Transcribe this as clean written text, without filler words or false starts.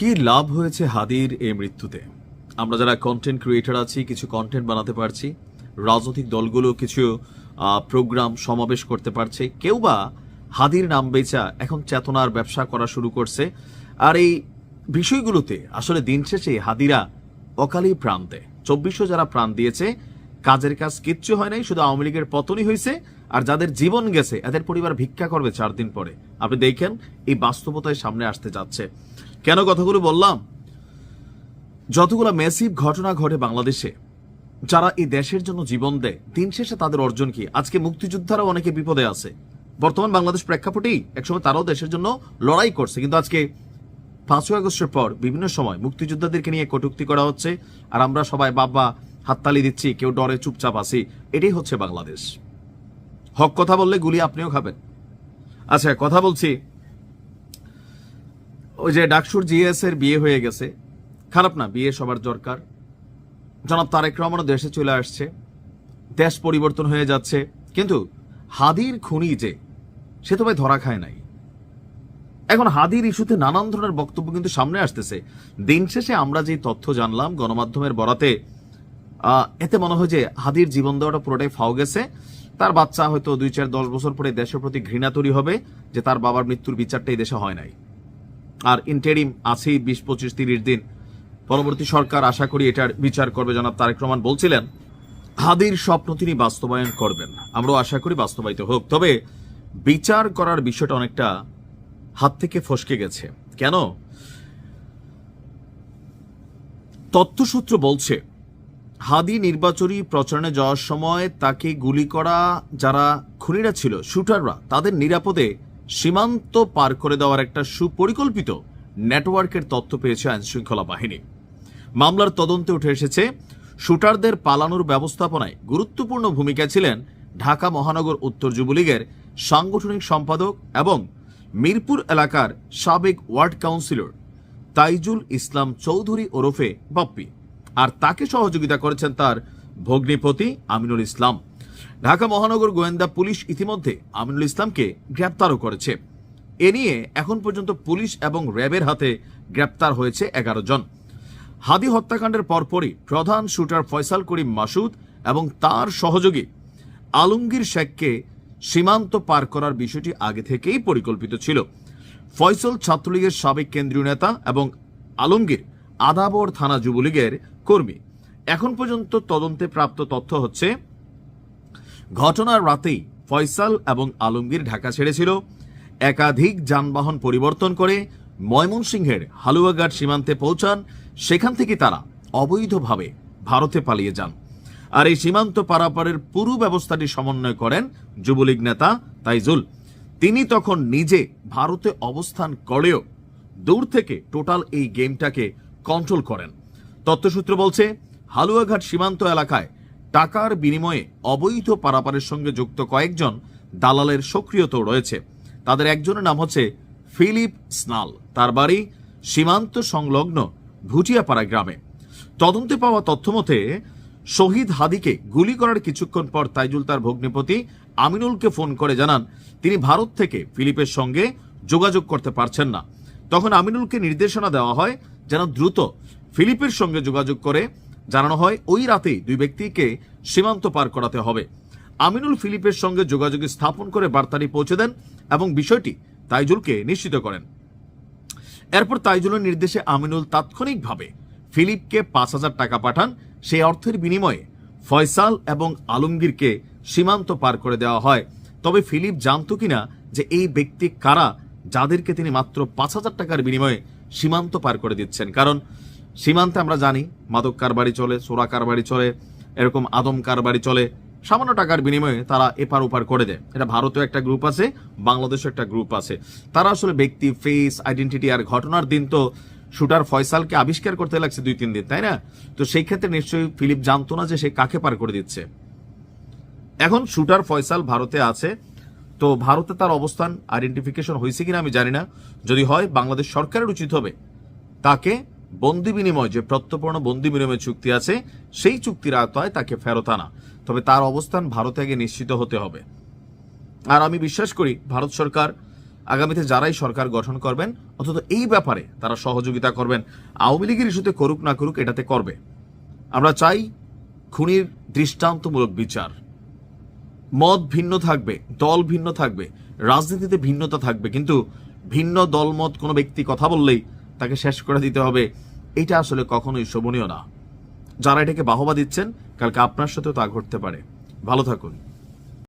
কি লাভ হয়েছে হাদির এই মৃত্যুতে? আমরা যারা কন্টেন্ট ক্রিয়েটর আছি, কিছু কন্টেন্ট বানাতে পারছি, রাজনৈতিক দলগুলো কিছু প্রোগ্রাম সমাবেশ করতে পারছে, কেউ বা হাদির নাম বেচা এখন চেতনার ব্যবসা করা শুরু করছে। আর এই বিষয়গুলোতে আসলে দিন শেষে হাদিরা অকালেই প্রাণ দেয়। 2400 যারা প্রাণ দিয়েছে, কাজের কাজ কিচ্ছু হয় নাই, শুধু আওয়ামী লীগের পতনই হয়েছে। আর যাদের জীবন গেছে এদের পরিবার ভিক্ষা করবে 4 দিন পরে। আপনি দেখেন এই বাস্তবতায় সামনে আসতে যাচ্ছে। কেন কথাগুলো বললাম? যতগুলো ম্যাসিভ ঘটনা ঘটে বাংলাদেশে, যারা এই দেশের জন্য জীবন দেয়, দিন শেষে তাদের অর্জন কি? আজকে মুক্তিযোদ্ধারাও অনেকে বিপদে আছে। বর্তমান বাংলাদেশ প্রেক্ষাপটেই একসময় তারাও দেশের জন্য লড়াই করছে, কিন্তু আজকে 5ই আগস্টের পর বিভিন্ন সময় মুক্তিযোদ্ধাদেরকে নিয়ে কটূক্তি করা হচ্ছে, আর আমরা সবাই বাবা হাততালি দিচ্ছি, কেউ ডরে চুপচাপ আছি। এটাই হচ্ছে বাংলাদেশ। হক কথা বললে গুলি আপনিও খাবেন। আচ্ছা, কথা বলছি, ওই যে ডাকসুর জিএস এর বিয়ে হয়ে গেছে, খারাপ না, বিয়ে সবার দরকার। জনাব তারেক রহমানও দেশে চলে আসছে, দেশ পরিবর্তন হয়ে যাচ্ছে, কিন্তু হাদির খুনি যে, সে তো ভাই ধরা খায় নাই। এখন হাদির ইস্যুতে নানান ধরনের বক্তব্য কিন্তু সামনে আসতেছে। দিন শেষে আমরা যে তথ্য জানলাম গণমাধ্যমের বরাতে, এতে মনে হয় যে হাদির জীবন দেওয়াটা পুরোটাই ফাও গেছে। তার বাচ্চা হয়তো 2-4-10 বছর পরে দেশের প্রতি ঘৃণা তৈরি হবে যে তার বাবার মৃত্যুর বিচারটা এই দেশে হয় নাই। আর ইন্টারিম আছেই 20-25-30 দিন, পরবর্তী সরকার আশা করি এটার বিচার করবে। জনাব তারেক রহমান বলছিলেন হাদির স্বপ্ন তিনি বাস্তবায়ন করবেন, আমরাও আশা করি বাস্তবায়িত হোক। তবে বিচার করার বিষয়টা অনেকটা হাত থেকে ফসকে গেছে। কেন? তথ্যসূত্র বলছে হাদি নির্বাচনী প্রচারণে যাওয়ার সময় তাকে গুলি করা যারা খুনিরা ছিল, শুটাররা, তাদের নিরাপদে সীমান্ত পার করে দেওয়ার একটা সুপরিকল্পিত নেটওয়ার্কের তথ্য পেয়েছে আইনশৃঙ্খলা বাহিনী। মামলার তদন্তে উঠে এসেছে শুটারদের পালানোর ব্যবস্থাপনায় গুরুত্বপূর্ণ ভূমিকা ছিলেন ঢাকা মহানগর উত্তর যুবলীগের সাংগঠনিক সম্পাদক এবং মিরপুর এলাকার সাবেক ওয়ার্ড কাউন্সিলর তাইজুল ইসলাম চৌধুরী ওরফে বাপ্পি, আর তাকে সহযোগিতা করেছেন তার ভগ্নিপতি আমিনুল ইসলাম। ঢাকা মহানগর গোয়েন্দা পুলিশ ইতিমধ্যে আমিনুল ইসলামকে গ্রেপ্তারও করেছে। এ নিয়ে এখন পর্যন্ত পুলিশ এবং র্যাবের হাতে গ্রেপ্তার হয়েছে 11 জন। হাদি হত্যাকাণ্ডের পরপরই প্রধান শুটার ফয়সাল করিম মাসুদ এবং তার সহযোগী আলমগীর শেখকে সীমান্ত পার করার বিষয়টি আগে থেকেই পরিকল্পিত ছিল। ফয়সাল ছাত্রলীগের সাবেক কেন্দ্রীয় নেতা এবং আলমগীর আদাবর থানা যুবলীগের কর্মী। এখন পর্যন্ত তদন্তে প্রাপ্ত তথ্য হচ্ছে ঘটনার রাতেই ফয়সাল এবং আলমগীর ঢাকা ছেড়েছিল। একাধিক যানবাহন পরিবর্তন করে ময়মনসিংহের হালুয়াঘাট সীমান্তে পৌঁছান। সেখান থেকে তারা অবৈধভাবে ভারতে পালিয়ে যান। আর এই সীমান্ত পারাপারের পুরো ব্যবস্থাটি সমন্বয় করেন যুবলীগ নেতা তাইজুল। তিনি তখন নিজে ভারতে অবস্থান করেও দূর থেকে টোটাল এই গেমটাকে কন্ট্রোল করেন। তথ্যসূত্র বলছে হালুয়াঘাট সীমান্ত এলাকায় টাকার বিনিময়ে অবৈধ পারাপারের সঙ্গে যুক্ত কয়েকজন দালালের সক্রিয়তাও রয়েছে। তাদের একজনের নাম হচ্ছে ফিলিপ স্নাল, তার বাড়ি সীমান্ত সংলগ্ন ভুটিয়াপাড়া গ্রামে। তদন্তে পাওয়া তথ্য মতে শহীদ হাদিকে গুলি করার কিছুক্ষণ পর তাইজুল তার ভগ্নিপতি আমিনুলকে ফোন করে জানান তিনি ভারত থেকে ফিলিপের সঙ্গে যোগাযোগ করতে পারছেন না। তখন আমিনুলকে নির্দেশনা দেওয়া হয় যেন দ্রুত ফিলিপের সঙ্গে যোগাযোগ করে জানানো হয় ওই রাতেই 2 ব্যক্তিকে সীমান্ত পার করাতে হবে। আমিনুল ফিলিপের সঙ্গে যোগাযোগ স্থাপন করে বার্তাটি পৌঁছে দেন এবং বিষয়টি তাইজুলকে নিশ্চিত করেন। এরপর তাইজুলের নির্দেশে আমিনুল তাৎক্ষণিকভাবে ফিলিপকে 5000 টাকা পাঠান। সেই অর্থের বিনিময়ে ফয়সাল এবং আলমগীরকে সীমান্ত পার করে দেওয়া হয়। তবে ফিলিপ জানতো কিনা যে এই ব্যক্তি কারা, যাদেরকে তিনি মাত্র 5000 টাকার বিনিময়ে সীমান্ত পার করে দিচ্ছেন? কারণ সীমান্তে আমরা জানি মাদক কারবারি চলে, চোরা কারবারি চলে, এরকম আদম কারবারি চলে। সামান্য টাকার বিনিময়ে তারা এপার ওপার করে দেয়। এটা ভারতেও একটা গ্রুপ আছে, বাংলাদেশও একটা গ্রুপ আছে। তারা আসলে ব্যক্তি, ফেস, আইডেন্টিটি, আর ঘটনার দিন তো শুটার ফয়সালকে আবিষ্কার করতে লাগছে 2-3 দিন, তাই না? তো সেই ক্ষেত্রে নিশ্চয়ই ফিলিপ জানতো না যে সে কাকে পার করে দিচ্ছে। এখন শুটার ফয়সাল ভারতে আছে, তো ভারতে তার অবস্থান আইডেন্টিফিকেশন হয়েছে কিনা আমি জানি না। যদি হয়, বাংলাদেশ সরকারের উচিত হবে তাকে বন্দি বিনিময়, যে প্রত্যর্পণ বন্দি বিনিময় চুক্তি আছে, সেই চুক্তির আওতায় তাকে ফেরত আনা। তবে তার অবস্থান ভারতে আগে নিশ্চিত হতে হবে। আর আমি বিশ্বাস করি ভারত সরকার আগামীতে যারাই সরকার গঠন করবেন অন্তত এই ব্যাপারে তারা সহযোগিতা করবেন। আওয়ামী লীগের ইস্যুতে করুক না করুক, এটাতে করবে। আমরা চাই খুনির দৃষ্টান্তমূলক বিচার। মত ভিন্ন থাকবে, দল ভিন্ন থাকবে, রাজনীতিতে ভিন্নতা থাকবে, কিন্তু ভিন্ন দলমত কোনো ব্যক্তি কথা বললেই তাকে শেষ করে দিতে হবে, এটা আসলে কখনোই শোভনীয় না। যারা এটাকে বাহবা দিচ্ছেন, কালকে আপনার সাথেও তা ঘটতে পারে। ভালো থাকুন।